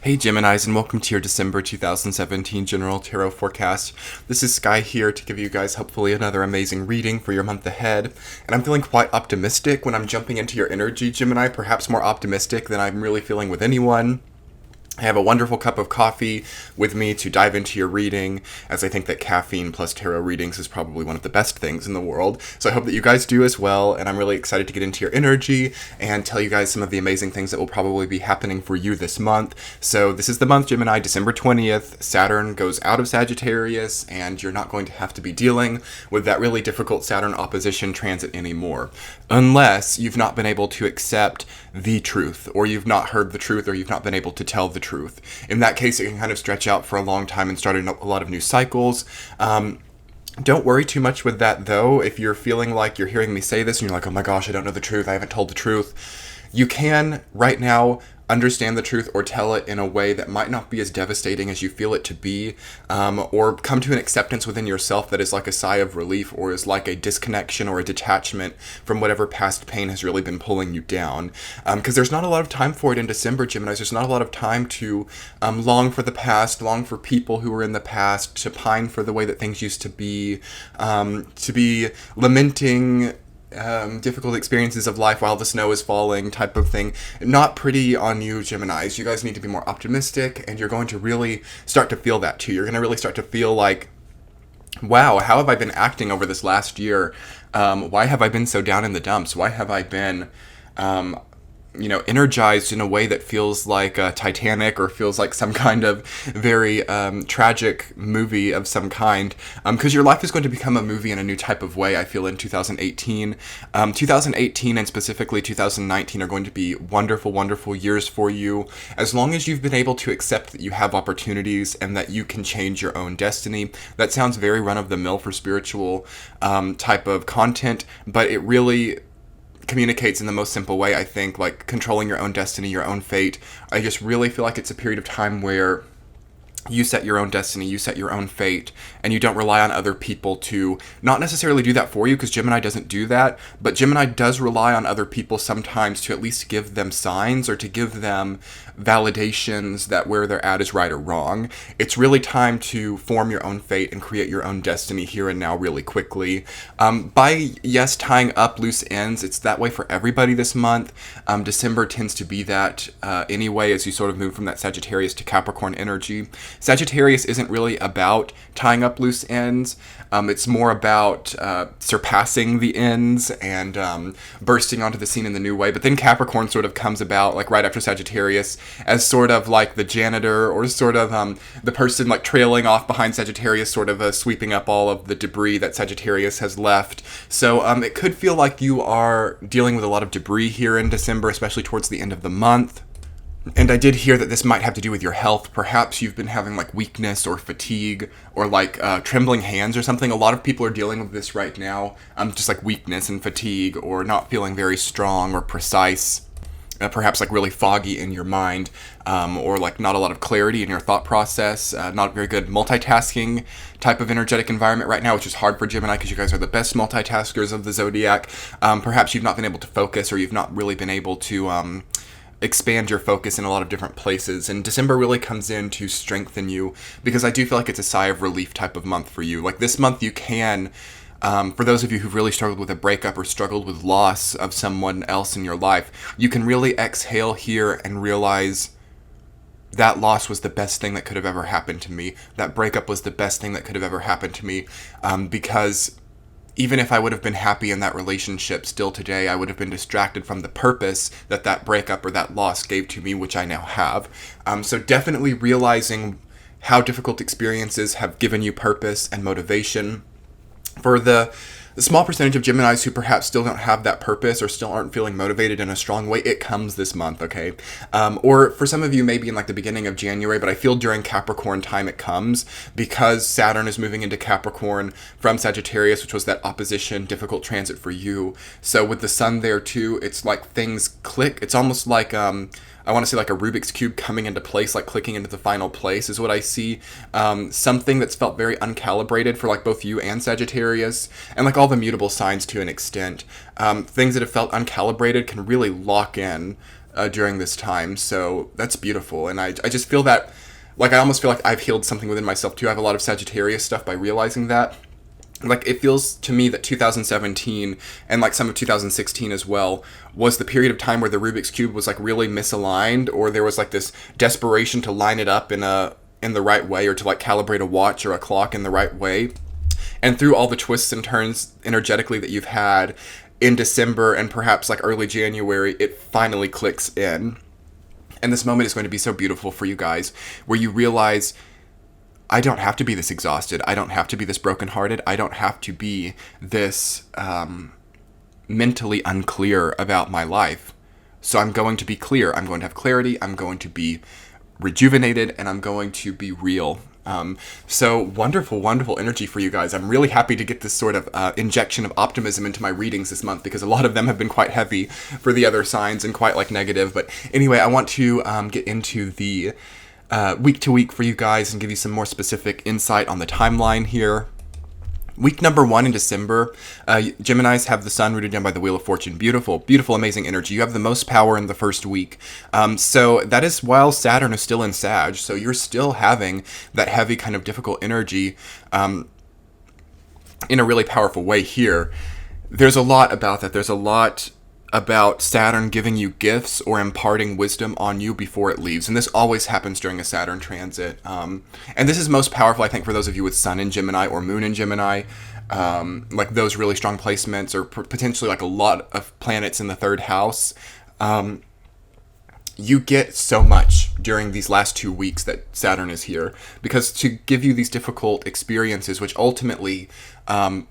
Hey Geminis, and welcome to your December 2017 General Tarot Forecast. This is Sky here to give you guys hopefully another amazing reading for your month ahead. And I'm feeling quite optimistic when I'm jumping into your energy, Gemini, perhaps more optimistic than I'm really feeling with anyone. I have a wonderful cup of coffee with me to dive into your reading, as I think that caffeine plus tarot readings is probably one of the best things in the world. So I hope that you guys do as well, and I'm really excited to get into your energy and tell you guys some of the amazing things that will probably be happening for you this month. So this is the month, Gemini, December 20th. Saturn goes out of Sagittarius, and you're not going to have to be dealing with that really difficult Saturn opposition transit anymore. Unless you've not been able to accept the truth, or you've not heard the truth, or you've not been able to tell the truth. In that case, it can kind of stretch out for a long time and start a lot of new cycles. Don't worry too much with that, though. If you're feeling like you're hearing me say this and you're like, oh my gosh, I don't know the truth, I haven't told the truth, you can, right now, understand the truth or tell it in a way that might not be as devastating as you feel it to be, or come to an acceptance within yourself that is like a sigh of relief, or is like a disconnection or a detachment from whatever past pain has really been pulling you down. Because there's not a lot of time for it in December, Geminis. There's not a lot of time to long for the past, long for people who were in the past, to pine for the way that things used to be lamenting difficult experiences of life while the snow is falling type of thing. Not pretty on you, Geminis. You guys need to be more optimistic, and you're going to really start to feel that too. You're going to really start to feel like, wow, how have I been acting over this last year? Why have I been so down in the dumps? Why have I been energized in a way that feels like Titanic, or feels like some kind of very tragic movie of some kind, because your life is going to become a movie in a new type of way, I feel, in 2018. 2018 and specifically 2019 are going to be wonderful, wonderful years for you, as long as you've been able to accept that you have opportunities and that you can change your own destiny. That sounds very run-of-the-mill for spiritual type of content, but it really communicates in the most simple way, I think, like controlling your own destiny, your own fate. I just really feel like it's a period of time where you set your own destiny, you set your own fate, and you don't rely on other people to not necessarily do that for you, because Gemini doesn't do that, but Gemini does rely on other people sometimes to at least give them signs, or to give them validations that where they're at is right or wrong. It's really time to form your own fate and create your own destiny here and now really quickly. By tying up loose ends, it's that way for everybody this month. December tends to be that anyway, as you sort of move from that Sagittarius to Capricorn energy. Sagittarius isn't really about tying up loose ends. It's more about surpassing the ends and bursting onto the scene in the new way. But then Capricorn sort of comes about like right after Sagittarius as sort of like the janitor, or sort of the person like trailing off behind Sagittarius, sort of sweeping up all of the debris that Sagittarius has left. So it could feel like you are dealing with a lot of debris here in December, especially towards the end of the month. And I did hear that this might have to do with your health. Perhaps you've been having like weakness or fatigue, or like trembling hands or something. A lot of people are dealing with this right now, just like weakness and fatigue, or not feeling very strong or precise. Perhaps like really foggy in your mind, or like not a lot of clarity in your thought process, not very good multitasking type of energetic environment right now, which is hard for Gemini because you guys are the best multitaskers of the zodiac. Perhaps you've not been able to focus, or you've not really been able to expand your focus in a lot of different places, and December really comes in to strengthen you, because I do feel like it's a sigh of relief type of month for you. Like this month you can, for those of you who've really struggled with a breakup or struggled with loss of someone else in your life, you can really exhale here and realize that loss was the best thing that could have ever happened to me. That breakup was the best thing that could have ever happened to me, because even if I would have been happy in that relationship still today, I would have been distracted from the purpose that that breakup or that loss gave to me, which I now have. So definitely realizing how difficult experiences have given you purpose and motivation. For the small percentage of Geminis who perhaps still don't have that purpose, or still aren't feeling motivated in a strong way, it comes this month, okay? Or for some of you, maybe in like the beginning of January, but I feel during Capricorn time it comes, because Saturn is moving into Capricorn from Sagittarius, which was that opposition, difficult transit for you. So with the sun there too, it's like things click. It's almost like I want to say like a Rubik's Cube coming into place, like clicking into the final place is what I see. Something that's felt very uncalibrated for like both you and Sagittarius, and like all the mutable signs to an extent. Things that have felt uncalibrated can really lock in during this time. So that's beautiful. And I just feel that, like, I almost feel like I've healed something within myself too. I have a lot of Sagittarius stuff by realizing that. Like, it feels to me that 2017 and like some of 2016 as well was the period of time where the Rubik's Cube was like really misaligned, or there was like this desperation to line it up in the right way, or to like calibrate a watch or a clock in the right way. And through all the twists and turns energetically that you've had in December and perhaps like early January, it finally clicks in. And this moment is going to be so beautiful for you guys, where you realize, I don't have to be this exhausted. I don't have to be this brokenhearted. I don't have to be this mentally unclear about my life. So I'm going to be clear. I'm going to have clarity. I'm going to be rejuvenated, and I'm going to be real. So wonderful, wonderful energy for you guys. I'm really happy to get this sort of injection of optimism into my readings this month, because a lot of them have been quite heavy for the other signs and quite like negative. But anyway, I want to get into the week to week for you guys and give you some more specific insight on the timeline here. Week number 1 in December, Geminis have the sun rooted down by the Wheel of Fortune. Beautiful, beautiful, amazing energy. You have the most power in the first week. So that is while Saturn is still in Sag. So you're still having that heavy kind of difficult energy in a really powerful way here. There's a lot about that. There's a lot about Saturn giving you gifts or imparting wisdom on you before it leaves. And this always happens during a Saturn transit. And this is most powerful, I think, for those of you with Sun in Gemini or Moon in Gemini, like those really strong placements, or potentially like a lot of planets in the third house. You get so much during these last 2 weeks that Saturn is here, because to give you these difficult experiences, which ultimately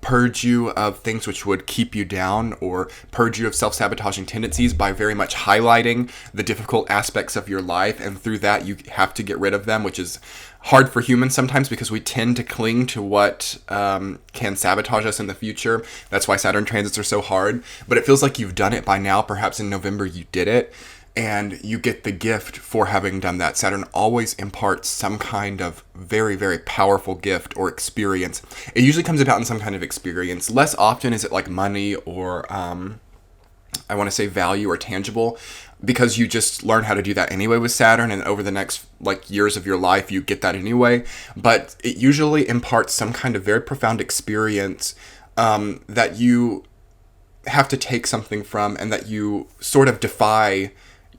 purge you of things which would keep you down, or purge you of self-sabotaging tendencies by very much highlighting the difficult aspects of your life, and through that you have to get rid of them, which is hard for humans sometimes because we tend to cling to what can sabotage us in the future. That's why Saturn transits are so hard. But it feels like you've done it by now. Perhaps in November you did it, and you get the gift for having done that. Saturn always imparts some kind of very, very powerful gift or experience. It usually comes about in some kind of experience. Less often is it like money or, I want to say value or tangible, because you just learn how to do that anyway with Saturn, and over the next like years of your life, you get that anyway. But it usually imparts some kind of very profound experience that you have to take something from, and that you sort of defy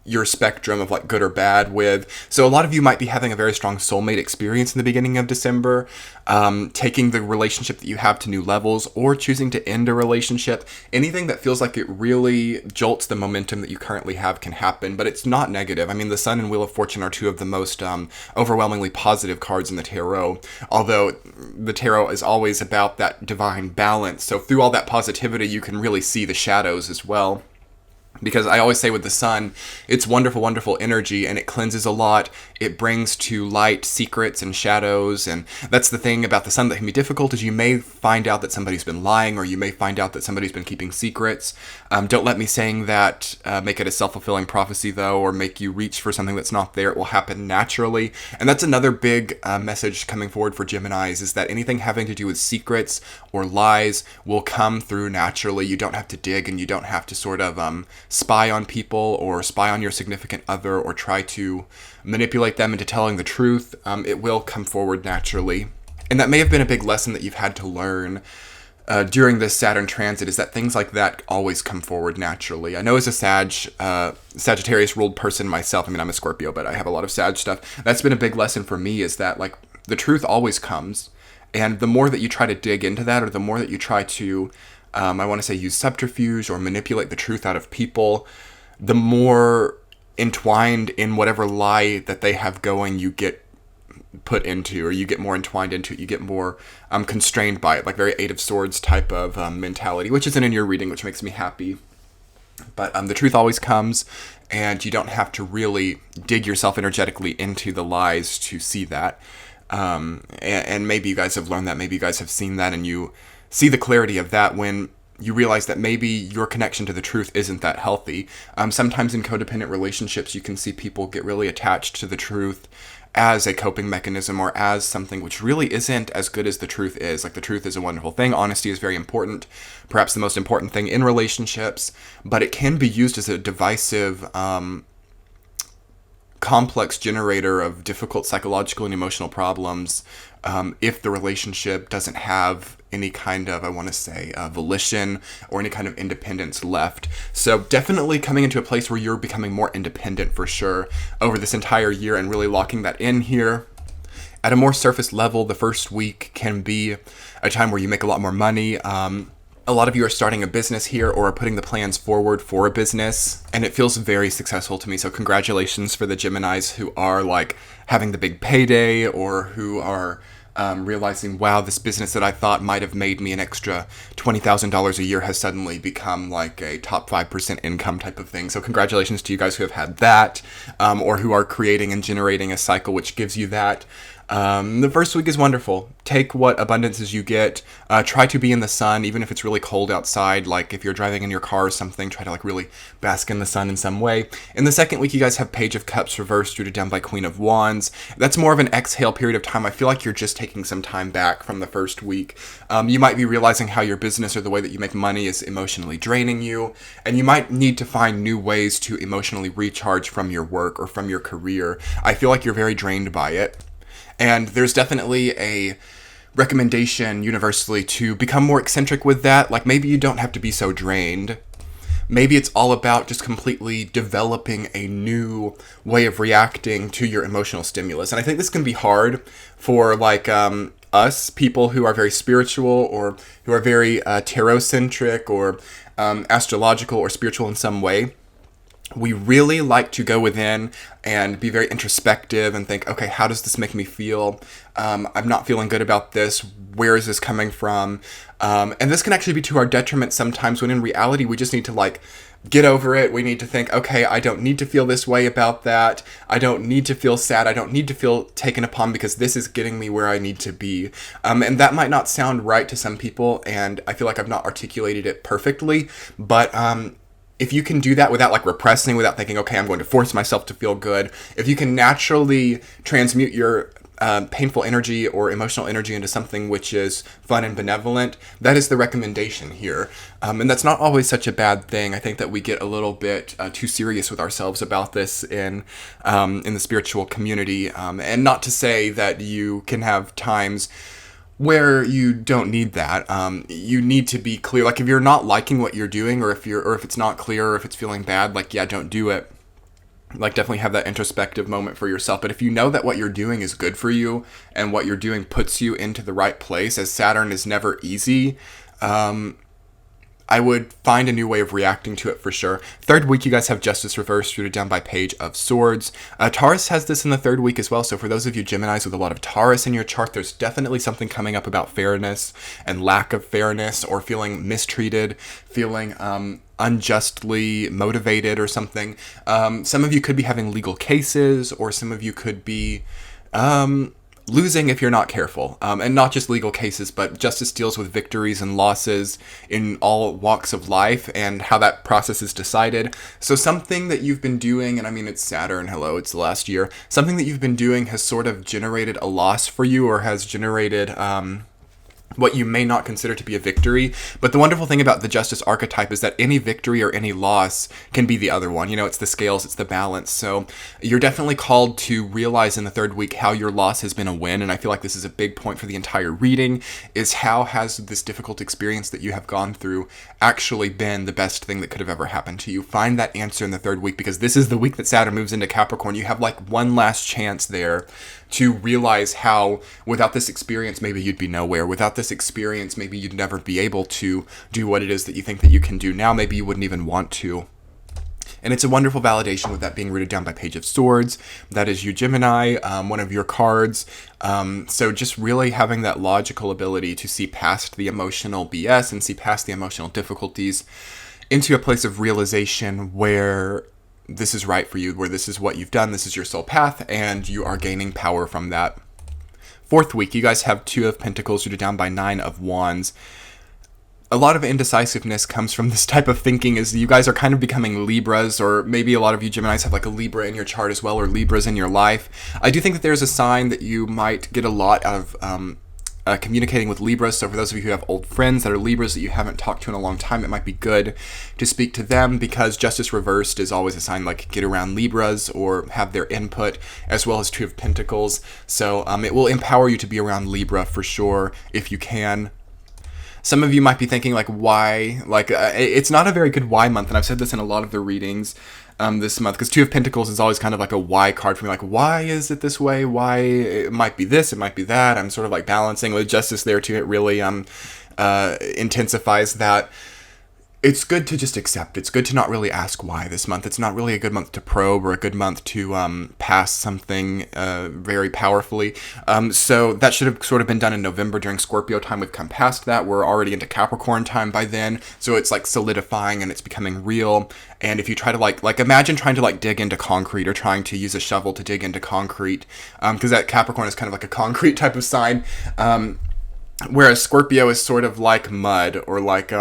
your spectrum of like good or bad with. So a lot of you might be having a very strong soulmate experience in the beginning of December, taking the relationship that you have to new levels, or choosing to end a relationship. Anything that feels like it really jolts the momentum that you currently have can happen, but it's not negative. I mean, the Sun and Wheel of Fortune are two of the most overwhelmingly positive cards in the tarot, although the tarot is always about that divine balance. So through all that positivity, you can really see the shadows as well. Because I always say with the sun, it's wonderful, wonderful energy, and it cleanses a lot. It brings to light secrets and shadows, and that's the thing about the sun that can be difficult, is you may find out that somebody's been lying, or you may find out that somebody's been keeping secrets. Don't let me saying that make it a self-fulfilling prophecy, though, or make you reach for something that's not there. It will happen naturally. And that's another big message coming forward for Geminis, is that anything having to do with secrets or lies will come through naturally. You don't have to dig, and you don't have to sort of spy on people, or spy on your significant other, or try to manipulate them into telling the truth. It will come forward naturally. And that may have been a big lesson that you've had to learn during this Saturn transit, is that things like that always come forward naturally. I know as a Sagittarius ruled person myself, I mean, I'm a Scorpio, but I have a lot of Sag stuff. That's been a big lesson for me, is that like the truth always comes. And the more that you try to dig into that, or the more that you try to I want to say use subterfuge or manipulate the truth out of people, the more entwined in whatever lie that they have going you get put into, or you get more entwined into it, you get more constrained by it, like very Eight of Swords type of mentality, which isn't in your reading, which makes me happy. But the truth always comes, and you don't have to really dig yourself energetically into the lies to see that. And maybe you guys have learned that, maybe you guys have seen that, and you see the clarity of that when you realize that maybe your connection to the truth isn't that healthy. Sometimes in codependent relationships, you can see people get really attached to the truth as a coping mechanism, or as something which really isn't as good as the truth is. Like, the truth is a wonderful thing. Honesty is very important, perhaps the most important thing in relationships, but it can be used as a divisive complex generator of difficult psychological and emotional problems if the relationship doesn't have any kind of, I want to say, volition or any kind of independence left. So definitely coming into a place where you're becoming more independent for sure over this entire year and really locking that in here. At a more surface level, the first week can be a time where you make a lot more money. A lot of you are starting a business here or are putting the plans forward for a business, and it feels very successful to me. So congratulations for the Geminis who are like having the big payday or who are realizing, wow, this business that I thought might have made me an extra $20,000 a year has suddenly become like a top 5% income type of thing. So congratulations to you guys who have had that or who are creating and generating a cycle which gives you that. The first week is wonderful. Take what abundances you get. Try to be in the sun, even if it's really cold outside. Like if you're driving in your car or something, try to like really bask in the sun in some way. In the second week, you guys have Page of Cups reversed, rooted down by Queen of Wands. That's more of an exhale period of time. I feel like you're just taking some time back from the first week. You might be realizing how your business or the way that you make money is emotionally draining you, and you might need to find new ways to emotionally recharge from your work or from your career. I feel like you're very drained by it. And there's definitely a recommendation universally to become more eccentric with that. Like maybe you don't have to be so drained. Maybe it's all about just completely developing a new way of reacting to your emotional stimulus. And I think this can be hard for like us, people who are very spiritual or who are very tarot-centric or astrological or spiritual in some way. We really like to go within and be very introspective and think, okay, how does this make me feel? I'm not feeling good about this. Where is this coming from? And this can actually be to our detriment sometimes when in reality, we just need to like get over it. We need to think, okay, I don't need to feel this way about that. I don't need to feel sad. I don't need to feel taken upon because this is getting me where I need to be. And that might not sound right to some people. And I feel like I've not articulated it perfectly, but if you can do that without like repressing, without thinking, okay, I'm going to force myself to feel good, if you can naturally transmute your painful energy or emotional energy into something which is fun and benevolent, that is the recommendation here. And that's not always such a bad thing. I think that we get a little bit too serious with ourselves about this in the spiritual community. And not to say that you can have times where you don't need that. You need to be clear. Like if you're not liking what you're doing, or if it's not clear, or if it's feeling bad, like, yeah, don't do it. Like definitely have that introspective moment for yourself. But if you know that what you're doing is good for you and what you're doing puts you into the right place, as Saturn is never easy, I would find a new way of reacting to it for sure. Third week, you guys have Justice reversed, rooted down by Page of Swords. Taurus has this in the third week as well. So for those of you Geminis with a lot of Taurus in your chart, there's definitely something coming up about fairness and lack of fairness, or feeling mistreated, feeling unjustly motivated or something. Some of you could be having legal cases, or some of you could be losing if you're not careful. And not just legal cases, but justice deals with victories and losses in all walks of life and how that process is decided. So something that you've been doing, and I mean, it's Saturn, hello, it's the last year, something that you've been doing has sort of generated a loss for you, or has generated what you may not consider to be a victory. But the wonderful thing about the Justice archetype is that any victory or any loss can be the other one. You know, it's the scales, it's the balance. So you're definitely called to realize in the third week how your loss has been a win. And I feel like this is a big point for the entire reading, is how has this difficult experience that you have gone through actually been the best thing that could have ever happened to you? Find that answer in the third week, because this is the week that Saturn moves into Capricorn. You have like one last chance there to realize how without this experience, maybe you'd be nowhere. Without this experience, maybe you'd never be able to do what it is that you think that you can do now. Maybe you wouldn't even want to. And it's a wonderful validation with that being rooted down by Page of Swords. That is you, Gemini, one of your cards. So just really having that logical ability to see past the emotional BS and see past the emotional difficulties into a place of realization where this is right for you, where this is what you've done, this is your soul path, and you are gaining power from that. Fourth week, you guys have Two of Pentacles rooted down by Nine of Wands. A lot of indecisiveness comes from this type of thinking, is you guys are kind of becoming Libras, or maybe a lot of you Geminis have like a Libra in your chart as well, or Libras in your life. I do think that there's a sign that you might get a lot of communicating with Libras. So for those of you who have old friends that are Libras that you haven't talked to in a long time, it might be good to speak to them, because Justice reversed is always a sign like get around Libras or have their input, as well as Two of Pentacles. So it will empower you to be around Libra for sure if you can. Some of you might be thinking, like, why? Like, it's not a very good why month, and I've said this in a lot of the readings this month, because Two of Pentacles is always kind of like a why card for me. Like, why is it this way? Why? It might be this, it might be that. I'm sort of like balancing with Justice there too. It really intensifies that. It's good to just accept. It's good to not really ask why this month. It's not really a good month to probe or a good month to pass something very powerfully. So that should have sort of been done in November during Scorpio time. We've come past that. We're already into Capricorn time by then. So it's like solidifying and it's becoming real. And if you try to like imagine trying to like dig into concrete or trying to use a shovel to dig into concrete, because that Capricorn is kind of like a concrete type of sign. Whereas Scorpio is sort of like mud or like,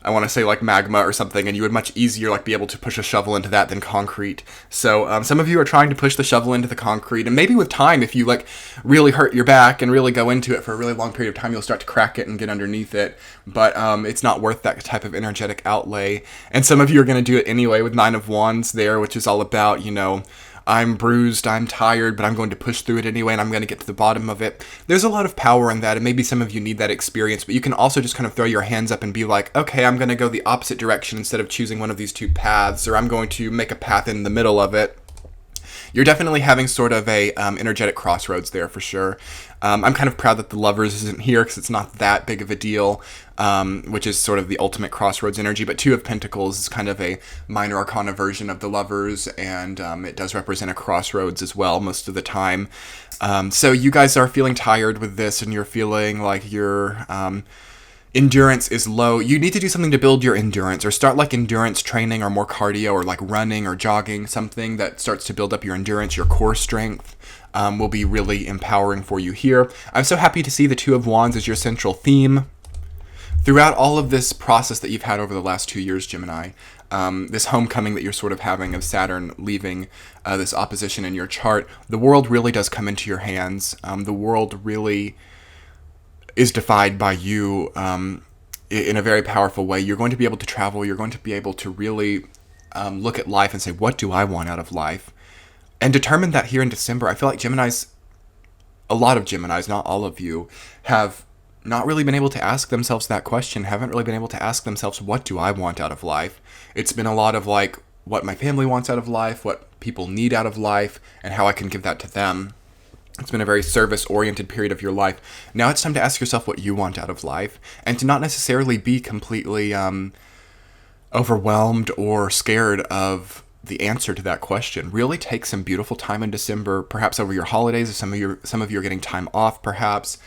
I want to say like magma or something, and you would much easier like be able to push a shovel into that than concrete. So some of you are trying to push the shovel into the concrete, and maybe with time, if you like really hurt your back and really go into it for a really long period of time, you'll start to crack it and get underneath it. But it's not worth that type of energetic outlay. And some of you are going to do it anyway with Nine of Wands there, which is all about, you know, I'm bruised, I'm tired, but I'm going to push through it anyway, and I'm going to get to the bottom of it. There's a lot of power in that, and maybe some of you need that experience, but you can also just kind of throw your hands up and be like, okay, I'm going to go the opposite direction instead of choosing one of these two paths, or I'm going to make a path in the middle of it. You're definitely having sort of a energetic crossroads there for sure. I'm kind of proud that the Lovers isn't here because it's not that big of a deal, which is sort of the ultimate crossroads energy. But Two of Pentacles is kind of a minor arcana version of the Lovers, and it does represent a crossroads as well most of the time. So you guys are feeling tired with this, and you're feeling like your endurance is low. You need to do something to build your endurance, or start like endurance training or more cardio or like running or jogging, something that starts to build up your endurance, your core strength. Will be really empowering for you here. I'm so happy to see the Two of Wands as your central theme. Throughout all of this process that you've had over the last 2 years, Gemini, this homecoming that you're sort of having of Saturn leaving this opposition in your chart, the world really does come into your hands. The world really is defied by you in a very powerful way. You're going to be able to travel. You're going to be able to really look at life and say, what do I want out of life? And determine that here in December. I feel like Geminis, a lot of Geminis, not all of you, have not really been able to ask themselves that question, haven't really been able to ask themselves, what do I want out of life? It's been a lot of like, what my family wants out of life, what people need out of life, and how I can give that to them. It's been a very service-oriented period of your life. Now it's time to ask yourself what you want out of life, and to not necessarily be completely overwhelmed or scared of the answer to that question. Really take some beautiful time in December, perhaps over your holidays, if some of you are getting time off, perhaps.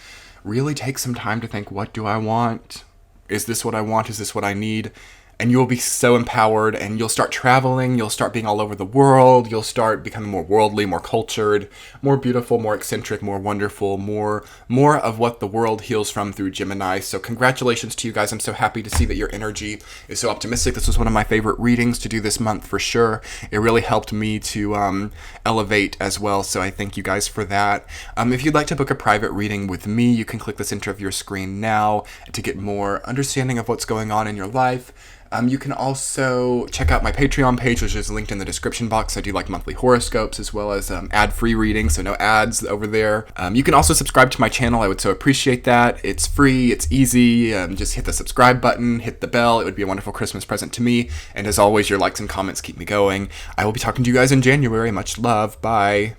Really take some time to think, what do I want? Is this what I want? Is this what I need? And you will be so empowered, and you'll start traveling, you'll start being all over the world, you'll start becoming more worldly, more cultured, more beautiful, more eccentric, more wonderful, more of what the world heals from through Gemini. So congratulations to you guys. I'm so happy to see that your energy is so optimistic. This was one of my favorite readings to do this month for sure. It really helped me to elevate as well, so I thank you guys for that. If you'd like to book a private reading with me, you can click the center of your screen now to get more understanding of what's going on in your life. You can also check out my Patreon page, which is linked in the description box. I do like monthly horoscopes as well as ad-free readings, so no ads over there. You can also subscribe to my channel. I would so appreciate that. It's free, it's easy. Just hit the subscribe button, hit the bell. It would be a wonderful Christmas present to me. And as always, your likes and comments keep me going. I will be talking to you guys in January. Much love. Bye.